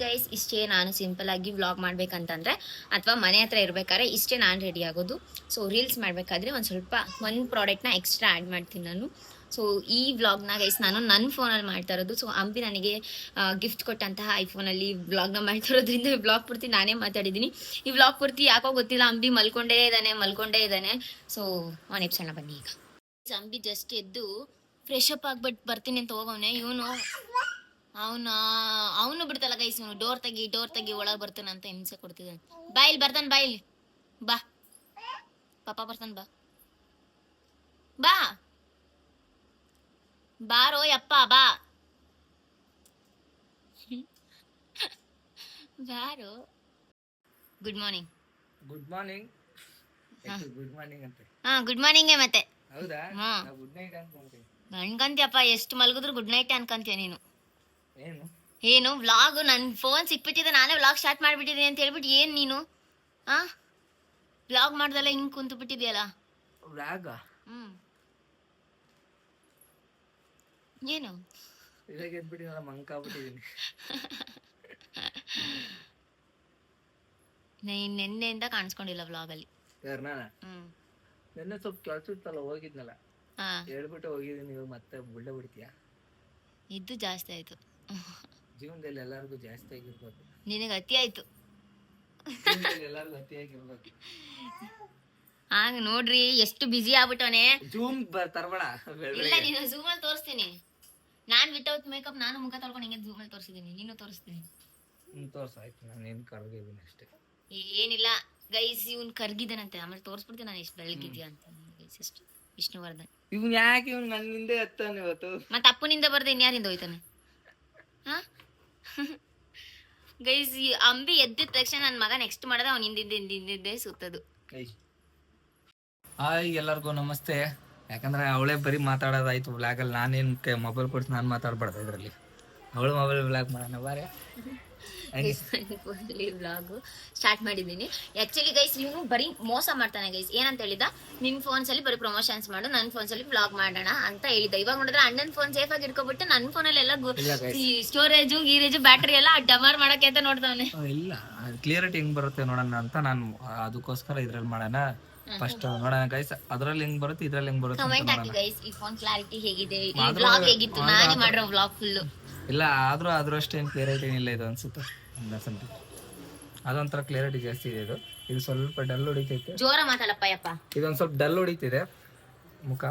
Speaker 3: ಗೈಸ್ ಇಷ್ಟೇ ನಾನು ಸಿಂಪಲ್ಲಾಗಿ ವ್ಲಾಗ್ ಮಾಡ್ಬೇಕಂತಂದರೆ ಅಥವಾ ಮನೆ ಹತ್ರ ಇರಬೇಕಾದ್ರೆ ಇಷ್ಟೇ ನಾನು ರೆಡಿ ಆಗೋದು. ಸೊ ರೀಲ್ಸ್ ಮಾಡಬೇಕಾದ್ರೆ ಒಂದು ಪ್ರಾಡಕ್ಟ್ನ ಎಕ್ಸ್ಟ್ರಾ ಆ್ಯಡ್ ಮಾಡ್ತೀನಿ ನಾನು. ಸೊ ಈ ವ್ಲಾಗ್ನ ಗೈಸ್ ನಾನು ನನ್ನ ಫೋನಲ್ಲಿ ಮಾಡ್ತಾ ಇರೋದು. ಸೊ ಅಂಬಿ ನನಗೆ ಗಿಫ್ಟ್ ಕೊಟ್ಟಂತಹ ಐಫೋನಲ್ಲಿ ವ್ಲಾಗ್ನ ಮಾಡ್ತಾ ಇರೋದ್ರಿಂದ ಈ ವ್ಲಾಗ್ ಪೂರ್ತಿ ನಾನೇ ಮಾತಾಡಿದ್ದೀನಿ. ಈ ವ್ಲಾಗ್ ಪೂರ್ತಿ ಯಾಕೋ ಗೊತ್ತಿಲ್ಲ, ಅಂಬಿ ಮಲ್ಕೊಂಡೇ ಇದ್ದಾನೆ. ಸೊ ಒಂದು ಎಪ್ಸಣ್ಣ ಬನ್ನಿ. ಈಗ ಅಂಬಿ ಜಸ್ಟ್ ಎದ್ದು ಫ್ರೆಶ್ ಅಪ್ ಆಗ್ಬಿಟ್ಟು ಬರ್ತೀನಿ ಅಂತ ಹೋಗವನೆ. ಅವನು ಬಿಡ್ತಲ್ಲ ಗೈಸ್, ಇವನು ಡೋರ್ ತೆಗಿ ಒಳಗೆ ಬರ್ತಾನೆ ಅಂತ ಹಿಂಸೆ ಕೊಡ್ತಿದ್ದಾನೆ. ಬಾಯಿಲ್ ಬರ್ತಾನೆ, ಬಾಯಿಲ್ ಬಾ, ಪಾಪ ಬರ್ತಾನೆ, ಬಾ ಬಾರೋ ಯಪ್ಪ ಬಾ ಬಾರೋ. ಗುಡ್ ಮಾರ್ನಿಂಗ್
Speaker 2: ಗುಡ್ ಮಾರ್ನಿಂಗ್ ಅಂತ.
Speaker 3: ಗುಡ್ ಮಾರ್ನಿಂಗೇ ಮತ್ತೆ.
Speaker 2: ಹೌದಾ? ಗುಡ್ ನೈಟ್ ಅನ್ಕೊಂತೀನಿ.
Speaker 3: ಅನ್ಕಂತೀಯಪ್ಪ, ಎಷ್ಟು ಮಲಗಿದ್ರು ಗುಡ್ ನೈಟ್ ಅನ್ಕಂತೀಯ ನೀನು.
Speaker 2: ಏನು
Speaker 3: ವ್ಲಾಗ್ ನನ್ನ ಫೋನ್ ಸಿಕ್ಬಿಟ್ಟಿದೆ, ನಾನೇ ವ್ಲಾಗ್ ಸ್ಟಾರ್ಟ್ ಮಾಡ್ಬಿಟ್ಟಿದ್ದೀನಿ ಅಂತ ಹೇಳ್ಬಿಟ್ಟು ಏನು ನೀನು ವ್ಲಾಗ್ ಮಾಡ್ದಲ್ಲ ಹಿಂಗ್ ಕುಂತು ಬಿಟ್ಟಿದ್ಯಲ್ಲ.
Speaker 2: ವ್ಲಾಗ
Speaker 3: ಏನು
Speaker 2: ಇವಾಗ ಎದ್ಬಿಟ್ಟಿನಲ್ಲ, ಮಂಕಾಗ್ಬಿಟ್ಟಿದ್ದೀನಿ.
Speaker 3: ನೆನ್ನೆಯಿಂದ ಕಾಣಿಸ್ಕೊಂಡಿಲ್ಲ ವ್ಲಾಗಲ್ಲಿ.
Speaker 2: ಯಾರು ನಾನಾ? ನೆನ್ನೆ ಸ್ವಲ್ಪ ಕೆಲಸ ಇತ್ತಲ್ಲ, ಹೋಗಿದ್ನಲ್ಲ, ಹೇಳ್ಬಿಟ್ಟು ಹೋಗಿದ್ದೀನಿ. ಇವಾಗ ಮತ್ತೆ ಬುಳ್ಳೆ ಬಿಡ್ತೀಯಾ?
Speaker 3: ಇದ್ದು ಜಾಸ್ತಿ ಆಯ್ತು
Speaker 2: ಜೀವನದಲ್ಲಿ ಎಲ್ಲರಿಗೂ ಜಾಸ್ತಿ ಆಗಿರ್ಬೇಕು.
Speaker 3: ನಿನಗೆ ಅತಿ ಆಯ್ತು.
Speaker 2: ಎಲ್ಲರಿಗೂ ಅತಿಯಾಗಿರ್ಬೇಕು.
Speaker 3: ಆಗ ನೋಡ್ರಿ ಎಷ್ಟು ಬಿಸಿ ಆಗ್ಬಿಟ್ಟವನೆ.
Speaker 2: ಜೂಮ್ ತರಬೇಡ.
Speaker 3: ಇಲ್ಲ, ನೀನು ಝೂಮ್ ಅಲ್ಲಿ ತೋರಿಸ್ತೀನಿ. ನಾನ್ ವಿತೌಟ್ ಮೇಕಪ್ ನಾನು ಮುಖ ತೊಳ್ಕೊಂಡು ಹಿಂಗೆ ಝೂಮ್ ಅಲ್ಲಿ ತೋರಿಸಿದೀನಿ, ನೀನು ತೋರಿಸ್ತೀನಿ.
Speaker 2: ತೋರ್ಸ ಆಯ್ತು, ನಾನು ಏನ್ ಕರ್ಗಿದ್ದೀನಿ ಅಷ್ಟೇ.
Speaker 3: ಏನಿಲ್ಲ ಗೈಸ್, ಇವ್ನು ಕರ್ಗಿದ್ದಾನಂತೆ. ಆಮೇಲೆ ತೋರಿಸ್ಬಿಡ್ತೀನಿ ನಾನು ಎಷ್ಟು ಬೆಳಗಿದ್ಯಾ ಅಂತ. ಗೈಸ್ ಎಷ್ಟು ವಿಷ್ಣುವರ್ಧನ್
Speaker 2: ಇವ್ನು ಯಾಕೆ ಇವ್ನು ನನ್ನ ಹಿಂದೆ ಎತ್ತಾನೆ ಇವತ್ತು?
Speaker 3: ಮತ್ತೆ ಅಪ್ಪನಿಂದ ಬರ್ದೆ ಇನ್ಯಾರಿಂದ ಹೋಯ್ತಾನೆ? ಗೈಸ್ ಈ ಅಂಬಿ ಎದ್ದಿದ ತಕ್ಷಣ ನನ್ನ ಮಗ ನೆಕ್ಸ್ಟ್ ಮಾಡದ ಅವ್ನು ಹಿಂದಿಂದೆ ಸುತ್ತದು.
Speaker 2: ಹಾಯ್ ಎಲ್ಲರಿಗೂ ನಮಸ್ತೆ. ಯಾಕಂದ್ರೆ ಅವಳೇ ಬರೀ ಮಾತಾಡೋದಾಯ್ತು ವ್ಲಾಗಲ್ಲಿ. ನಾನೇನು ಮೊಬೈಲ್ ಕೊಡ್ಸಿ ನಾನು ಮಾತಾಡ್ಬಾರ್ದು ಇದರಲ್ಲಿ. ಅವಳು ಮೊಬೈಲ್ ವ್ಲಾಗ್ ಮಾಡೋಣ ಬಾರೆ.
Speaker 3: ವ್ಲಾಗ್ ಸ್ಟಾರ್ಟ್ ಮಾಡಿದ್ದೀನಿ. ಆಕ್ಚುಲಿ ಗೈಸ್ ಇವನು ಬರೀ ಮೋಸ ಮಾಡ್ತಾನೆ ಗೈಸ್. ಏನಂತ ಹೇಳಿದ, ನಿನ್ ಫೋನ್ಸ್ ಅಲ್ಲಿ ಬರೀ ಪ್ರಮೋಷನ್ಸ್ ಮಾಡು, ನನ್ನ ಫೋನ್ಸ್ ಅಲ್ಲಿ ವ್ಲಾಗ್ ಮಾಡೋಣ ಅಂತ ಹೇಳಿದ್ದ. ಇವಾಗ ನೋಡಿದ್ರೆ ಅಣ್ಣನ ಫೋನ್ ಸೇಫ್ ಆಗಿ ಇಟ್ಕೊಬಿಟ್ಟು ನನ್ನ ಫೋನಲ್ಲಿ ಎಲ್ಲ ಸ್ಟೋರೇಜು ಗೀರೇಜು ಬ್ಯಾಟ್ರಿ ಎಲ್ಲ ಡಮಾರ್ ಮಾಡಕ್ಕೆ ಅಂತ ನೋಡ್ತಾವನೆ.
Speaker 2: ಇಲ್ಲ ಕ್ಲಿಯರಿಟಿ ಹೆಂಗ್ ಬರುತ್ತೆ ನೋಡೋಣ ಅಂತ ನಾನು ಅದಕ್ಕೋಸ್ಕರ ಇದ್ರಲ್ಲಿ ಮಾಡೋಣ. ಫಸ್ಟ್ ನೋಡೋಣ ಗೈಸ್, ಅದ್ರಲ್ಲಿ ಹೆಂಗ್ ಬರುತ್ತೆ ಇದ್ರಲ್ಲಿ ಹೆಂಗ್ ಬರುತ್ತೆ
Speaker 3: ಕಮೆಂಟ್ ಹಾಕಿ ಗೈಸ್. ಈ ಫೋನ್ ಕ್ಲಾರಿಟಿ ಹೇಗಿದೆ, ಈ ವ್ಲಾಗ್ ಹೇಗಿತ್ತು, ನಾನೇ ಮಾಡಿರೋ ವ್ಲಾಗ್ ಫುಲ್.
Speaker 2: ಇಲ್ಲ ಆದ್ರೂ ಅಷ್ಟೇನು ಕ್ಲಿಯರಿಟಿ ಇಲ್ಲ ಇದು ಅನ್ಸುತ್ತೆ. ಅದೊಂಥರ ಕ್ಲಿಯರಿಟಿ ಜಾಸ್ತಿ ಇದೆ. ಇದು ಸ್ವಲ್ಪ ಡಲ್ ಹೊಡಿತೈತೆ.
Speaker 3: ಜೋರ ಮಾತಾಡಪ್ಪ ಯಪ್ಪ.
Speaker 2: ಇದೊಂದ್ ಸ್ವಲ್ಪ ಡಲ್ ಹೊಡಿತಿದೆ ಮುಖ.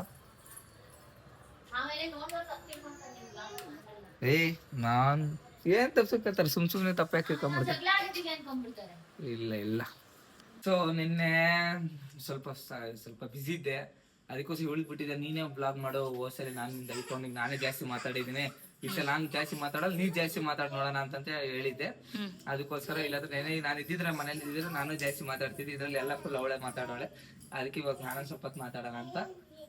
Speaker 2: ನಾನ್ ಏನ್ ತಪ್ಪಿಸ್ಕೊತಾರೆ, ಸುಮ್ನೆ ತಪ್ಪ ಯಾಕೆ ತಿಳ್ಕೊಂಡ್ಬಿಡ್ತಾರೆ. ಇಲ್ಲ ಸೊ ನಿನ್ನೆ ಸ್ವಲ್ಪ ಬಿಸಿ ಇದ್ದೆ, ಅದಕ್ಕೋಸ್ಕರ ಹೇಳ್ಬಿಟ್ಟಿದ್ದೆ ನೀನೇ ಬ್ಲಾಗ್ ಮಾಡೋ. ಹೋದ್ಸರಿ ನಾನು ನಿಂದ ಐಫೋನಿಗೆ ನಾನೇ ಜಾಸ್ತಿ ಮಾತಾಡಿದ್ದೀನಿ, ಈ ಸಲ ನಾನು ಜಾಸ್ತಿ ಮಾತಾಡಲ್ಲ, ನೀ ಜಾಸ್ತಿ ಮಾತಾಡ್ ನೋಡೋಣ ಅಂತ ಹೇಳಿದ್ದೆ. ಅದಕ್ಕೋಸ್ಕರ ಇಲ್ಲಾಂದ್ರೆ ನಾನು ಇದ್ದಿದ್ರೆ ಮನೇಲಿ ಇದ್ದಿದ್ರೆ ನಾನು ಜಾಸ್ತಿ ಮಾತಾಡ್ತಿದ್ದೆ. ಇದ್ರಲ್ಲಿ ಎಲ್ಲ ಫುಲ್ ಅವಳೆ ಮಾತಾಡೋಳೆ. ಅದಕ್ಕೆ ಇವಾಗ ನಾನು ಸ್ವಲ್ಪ ಮಾತಾಡೋಣ ಅಂತ.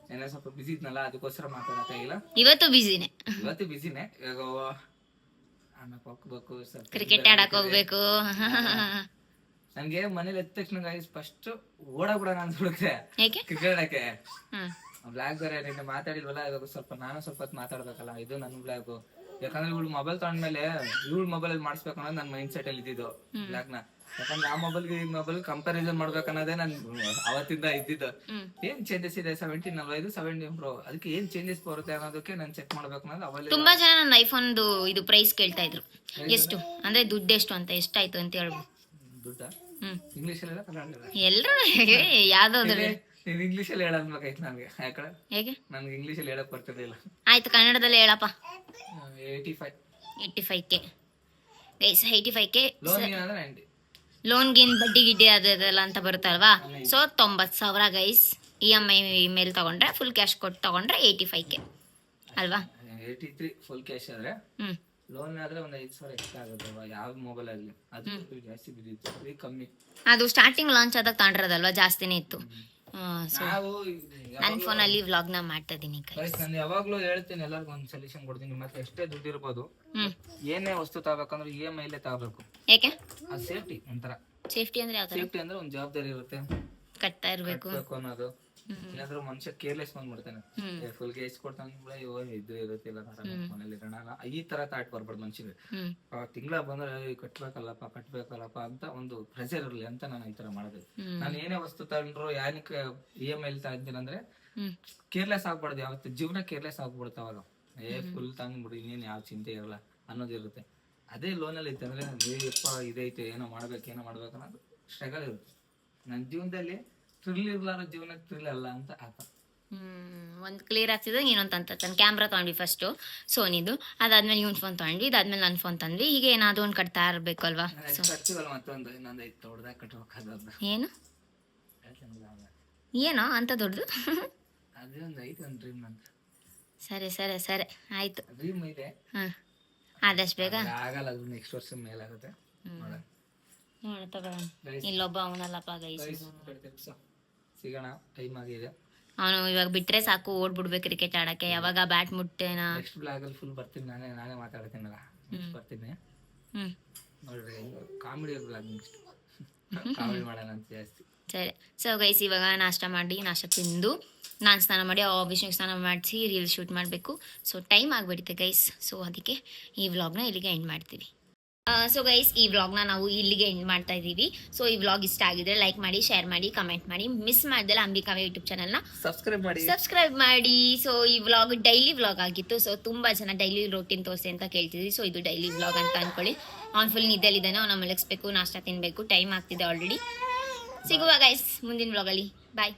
Speaker 2: ನೆನ್ನೆ ಸ್ವಲ್ಪ ಬಿಸಿ ಇದ್ನಲ್ಲ, ಅದಕ್ಕೋಸ್ಕರ ಮಾತಾಡಕ್ಕಾಗಿಲ್ಲ.
Speaker 3: ಇವತ್ತು ಬಿಸಿನೇ.
Speaker 2: ಇವಾಗ ಆಮೇಲೆ ಹೋಗ್ಬೇಕು,
Speaker 3: ಕ್ರಿಕೆಟ್ ಆಡಕ್ ಹೋಗ್ಬೇಕು.
Speaker 2: ನನ್ಗೆ ಮನೇಲಿ ಎದ್ದ ತಕ್ಷಣ ಗೈಸ್ ಫಸ್ಟ್ ಓಡಾಬಿಡೋಣ ಅನ್ಸ್ಬಿಡುತ್ತೆ ಕ್ರಿಕೆಟ್ ಆಡಕ್ಕೆ. ಬ್ಲಾಗ್ ಬೇರೆ ನಿನ್ನೆ ಮಾತಾಡಿಲ್ವಲ್ಲ, ಇವಾಗ ನಾನು ಸ್ವಲ್ಪ ಹೊತ್ತು ಮಾತಾಡ್ಬೇಕಲ್ಲ. ಇದು ನನ್ನ ಬ್ಲಾಗು. ಯಾಕಂದ್ರೆ ಇವಳು ಮೊಬೈಲ್ ತಗೊಂಡ್ಮೇಲೆ ಇವಳು ಮೊಬೈಲ್ ಅಲ್ಲಿ ಮಾಡಿಸ್ಬೇಕು ಅನ್ನೋದು ನನ್ನ ಮೈಂಡ್ ಸೆಟ್ ಅಲ್ಲಿ ಇದ್ದಿದ್ದು ಬ್ಲಾಗ್ನ. ಯಾಕಂದ್ರೆ ಆ ಮೊಬೈಲ್ಗೆ ಈ ಮೊಬೈಲ್ ಕಂಪ್ಯಾರಿಸನ್ ಮಾಡ್ಬೇಕನ್ನೋದೇ ನನ್ ಅವತ್ತಿಂದ ಇದ್ದಿದ್ದು. ಏನ್ ಚೇಂಜಸ್ ಇದೆ 17 17 Pro, ಅದಕ್ಕೆ ಏನ್ ಚೇಂಜಸ್ ಬರುತ್ತೆ ಅನ್ನೋದಕ್ಕೆ ನಾನು ಚೆಕ್ ಮಾಡ್ಬೇಕು ಅನ್ನೋದು ಅವಾಗ.
Speaker 3: ತುಂಬಾ ಜನ ನನ್ನ ಐಫೋನ್ ಇದು ಪ್ರೈಸ್ ಕೇಳ್ತಾ ಇದ್ರು, ಎಷ್ಟು ಅಂದ್ರೆ ದುಡ್ಡು ಎಷ್ಟು ಅಂತ, ಎಷ್ಟಾಯ್ತು ಅಂತ ಹೇಳ್ಬೋದು.
Speaker 2: ದುಡ್ಡ ಇಂಗ್ಲಿಷ್ ಎಲ್ಲ ಕನ್ನಡ
Speaker 3: ಎಲ್ರು ಯಾವ್ದಾದ್ರು
Speaker 2: ನೀನ್ ಇಂಗ್ಲೀಷಲ್ಲಿ ಹೇಳನ್ಬೇಕಾಯ್ತು ನನಗೆ, ಯಾಕಡೆ
Speaker 1: ಹೇಗೆ?
Speaker 2: ನನ್ಗೆ ಇಂಗ್ಲೀಷಲ್ಲಿ ಹೇಳಕ್ ಬರ್ತಿರ್ಲಿಲ್ಲ.
Speaker 1: ಆಯ್ತು, ಕನ್ನಡದಲ್ಲಿ ಹೇಳಪ್ಪ.
Speaker 2: 85K
Speaker 1: guys 85K.
Speaker 2: ಲೋನ್ ಏನಂದ್ರೆ 90.
Speaker 1: ಲೋನ್ಗಿನ್ ಬಡ್ಡಿ ಗಿಡ್ಡಿ ಅದೆಲ್ಲ ಅಂತ ಬರುತ್ತಲ್ವಾ, ಸೊ 90,000 ಗೈಸ್. EMI ಮೇಲೆ ತಗೊಂಡ್ರೆ, ಫುಲ್ ಕ್ಯಾಶ್ ಕೊಟ್ಟು ತಗೊಂಡ್ರೆ 85K ಅಲ್ವಾ?
Speaker 2: 83 ಫುಲ್ ಕ್ಯಾಶ್ ಆದ್ರೆ,
Speaker 1: ಹ್ಮ್.
Speaker 2: ಲೋನ್ ಆದ್ರೆ ಒಂದ್ 5,000 ಎಕ್ಸ್ಟ್ರಾ ಆಗುತ್ತಲ್ವಾ, ಯಾವ ಮೊಬೈಲ್ ಆಗ್ಲಿ ಅದು ಜಾಸ್ತಿ ಬಿದ್ದಿತ್ತು, ಇದು ಕಮ್ಮಿ.
Speaker 1: ಅದು ಸ್ಟಾರ್ಟಿಂಗ್ ಲಾಂಚ್ ಆದಾಗ ತಗೊಂಡಿರೋದಲ್ವಾ, ಜಾಸ್ತಿನೇ ಇತ್ತು. ಸೊ
Speaker 2: ನಾವು
Speaker 1: ನನ್ನ ಫೋನಲ್ಲಿ ವ್ಲಾಗ್ನ ಮಾಡ್ತಾ ಇದ್ದೀನಿ.
Speaker 2: ನಾನು ಯಾವಾಗ್ಲೂ ಹೇಳ್ತೀನಿ, ಎಲ್ಲರಿಗೂ ಒಂದು ಸೊಲ್ಯೂಷನ್ ಕೊಡ್ತೀನಿ. ನಿಮ್ಮ ಹತ್ರ ಎಷ್ಟೇ ದುಡ್ಡು ಇರ್ಬೋದು,
Speaker 1: ಹ್ಮ್.
Speaker 2: ಏನೇ ವಸ್ತು ತಗೋಬೇಕಂದ್ರೆ EMI ತಗೋಬೇಕು.
Speaker 1: ಯಾಕೆ?
Speaker 2: ಅದು ಸೇಫ್ಟಿ. ಒಂಥರ
Speaker 1: ಸೇಫ್ಟಿ ಅಂದ್ರೆ ಯಾವ ತರ?
Speaker 2: ಸೇಫ್ಟಿ ಅಂದ್ರೆ ಒಂದು ಜವಾಬ್ದಾರಿ ಇರುತ್ತೆ,
Speaker 1: ಕಟ್ತಾ ಇರ್ಬೇಕು
Speaker 2: ಅನ್ನೋದು. ಇಲ್ಲಾಂದ್ರೆ ಮನುಷ್ಯ ಕೇರ್ಲೆಸ್ ಬಂದ್ಬಿಡ್ತಾನೆ, ಫುಲ್ ಗೆ ಎಷ್ಟು ಕೊಡ್ತಾನೆ ಇದು ಇರುತ್ತಿಲ್ಲ ಮನೇಲಿ ಇರೋಣ, ಈ ತರ ತಾಟ್ ಬರ್ಬಾರ್ದು ಮನುಷ್ಯನಿಗೆ. ತಿಂಗಳ ಬಂದ್ರೆ ಕಟ್ಬೇಕಲ್ಲಪ್ಪ ಅಂತ ಒಂದು ಪ್ರೆಷರ್ ಇರ್ಲಿ ಅಂತ ನಾನು ಈ ತರ ಮಾಡಿದೆ. ನಾನು ಏನೇ ವಸ್ತು ತಗೊಂಡ್ರು ಏನಕ್ಕೆ EMI ತಗೊಂತೀನಿ ಅಂದ್ರೆ ಕೇರ್ಲೆಸ್ ಆಗ್ಬಾರ್ದು, ಯಾವತ್ತು ಜೀವನ ಕೇರ್ಲೆಸ್ ಆಗ್ಬಿಡುತ್ತೆ ಅವಾಗ. ಫುಲ್ ತಗೊಂಡ್ಬಿಡು, ಇನ್ನೇನು ಯಾವ ಚಿಂತೆ ಇರಲ್ಲ ಅನ್ನೋದಿರುತ್ತೆ. ಅದೇ ಲೋನಲ್ಲಿ ಇತ್ತು ಅಂದ್ರೆ ಇದೈತೆ, ಏನೋ ಮಾಡ್ಬೇಕು ಅನ್ನೋದು ಸ್ಟ್ರಗಲ್ ಇರುತ್ತೆ. ನನ್ನ ಜೀವನದಲ್ಲಿ ಥ್ರಿಲ್ ಇರ್ಲಾರ ಜೀವನಕ್ಕೆ ಥ್ರಿಲ್ ಅಲ್ಲ ಅಂತ ಆತ.
Speaker 1: ಒಂದು ಕ್ಲಿಯರ್ ಆಗ್ತಿದೆ. ಇನ್ನೊಂದು ತಂತ ಕ್ಯಾಮ್ರಾ ತಗೊಂಡ್ವಿ ಫಸ್ಟು ಸೋನಿದು, ಅದಾದ್ಮೇಲೆ ಇವ್ನ ಫೋನ್ ತಗೊಂಡ್ವಿ, ಇದಾದ್ಮೇಲೆ ನನ್ನ ಫೋನ್ ತಂದ್ವಿ. ಈಗ ಏನಾದ್ರು ಒಂದು ಕಟ್ತಾ ಇರ್ಬೇಕಲ್ವಾ?
Speaker 2: ಮತ್ತೊಂದು ಇನ್ನೊಂದು ಐತೆ ಹೊಡೆದಾಗ ಕಟ್ಬೇಕಾದ.
Speaker 1: ಏನು ಏನೋ ಅಂತ ದೊಡ್ಡದು?
Speaker 2: ಅದೇ ಒಂದು ಐತೆ ಒಂದು ಡ್ರೀಮ್ ಅಂತ.
Speaker 1: ಸರಿ ಸರಿ ಸರಿ ಆಯ್ತು.
Speaker 2: ಡ್ರೀಮ್ ಇದೆ,
Speaker 1: ಹಾಂ ಆದಷ್ಟು ಬೇಗ
Speaker 2: ಆಗಲ್ಲ, ಅದು ನೆಕ್ಸ್ಟ್ ವರ್ಷ ಮೇಲಾಗುತ್ತೆ.
Speaker 1: ತಗೊಳ್ಳೋಣ. ಇಲ್ಲೊಬ್ಬ ಅವನಲ್ಲಪ್ಪ ಗೈಸ್,
Speaker 2: ಸಿಗೋಣ, ಟೈಮ್ ಆಗಿದೆ.
Speaker 1: ಅವನು ಇವಾಗ ಬಿಟ್ರೆ ಸಾಕು, ಓಡ್ಬಿಡ್ಬೇಕು ಕ್ರಿಕೆಟ್ ಆಡಕ್ಕೆ. ಯಾವಾಗ ಬ್ಯಾಟ್ ಮುಟ್ಟೇನ.
Speaker 2: ನೆಕ್ಸ್ಟ್ ಬ್ಲಾಗ್ ಅಲ್ಲಿ ಫುಲ್ ಬರ್ತೀನಿ, ನಾನೇ ಮಾತಾಡ್ತೀನಲ್ಲ, ಬರ್ತೀನಿ. ನೋಡ್ರಿ, ಕಾಮಿಡಿ ಬ್ಲಾಗ್ ನೆಕ್ಸ್ಟ್ ಕಾಮಿಡಿ ಮಾಡೋಣ ಅಂತ ಜಾಸ್ತಿ.
Speaker 1: ಸರಿ. ಸೊ ಗೈಸ್ ಇವಾಗ ನಾಷ್ಟ ತಿಂದು ನಾನು ಸ್ನಾನ ಮಾಡಿ ವಿಷ್ಣುಗೆ ಸ್ನಾನ ಮಾಡಿಸಿ ರೀಲ್ ಶೂಟ್ ಮಾಡಬೇಕು. ಸೊ ಟೈಮ್ ಆಗಿಬಿಡುತ್ತೆ ಗೈಸ್. ಸೊ ಅದಕ್ಕೆ ಈ ವ್ಲಾಗ್ನ ಇಲ್ಲಿಗೆ ಎಂಡ್ ಮಾಡ್ತೀವಿ. ಸೊ ಗೈಸ್ ಈ ವ್ಲಾಗ್ನ ನಾವು ಇಲ್ಲಿಗೆ ಎಂಡ್ ಮಾಡ್ತಾ ಇದ್ದೀವಿ. ಸೊ ಈ ವ್ಲಾಗ್ ಇಷ್ಟ ಆಗಿದ್ರೆ ಲೈಕ್ ಮಾಡಿ, ಶೇರ್ ಮಾಡಿ, ಕಮೆಂಟ್ ಮಾಡಿ. ಮಿಸ್ ಮಾಡ್ದಲ್ಲ ಅಂಬಿಕಾವ್ಯ ಯೂಟ್ಯೂಬ್ ಚಾನಲ್ನ ಸಬ್ಸ್ಕ್ರೈಬ್ ಮಾಡಿ. ಸೊ ಈ ವ್ಲಾಗ್ ಡೈಲಿ ವ್ಲಾಗ್ ಆಗಿತ್ತು. ಸೊ ತುಂಬ ಜನ ಡೈಲಿ ರೋಟೀನ್ ತೋರಿಸಿ ಅಂತ ಕೇಳ್ತಿದ್ವಿ. ಸೊ ಇದು ಡೈಲಿ ವ್ಲಾಗ್ ಅಂತ ಅಂದ್ಕೊಳ್ಳಿ. ಅವ್ನು ಫುಲ್ ನಿದ್ದೆಲಿದ್ದಾನೆ, ಅವ್ನ ಮಲಗಿಸ್ಬೇಕು, ನಾಷ್ಟ ತಿನ್ನಬೇಕು, ಟೈಮ್ ಆಗ್ತಿದೆ ಆಲ್ರೆಡಿ. ಸಿಗುವ ಗೈಸ್ ಮುಂದಿನ ವ್ಲಾಗಲ್ಲಿ. ಬಾಯ್.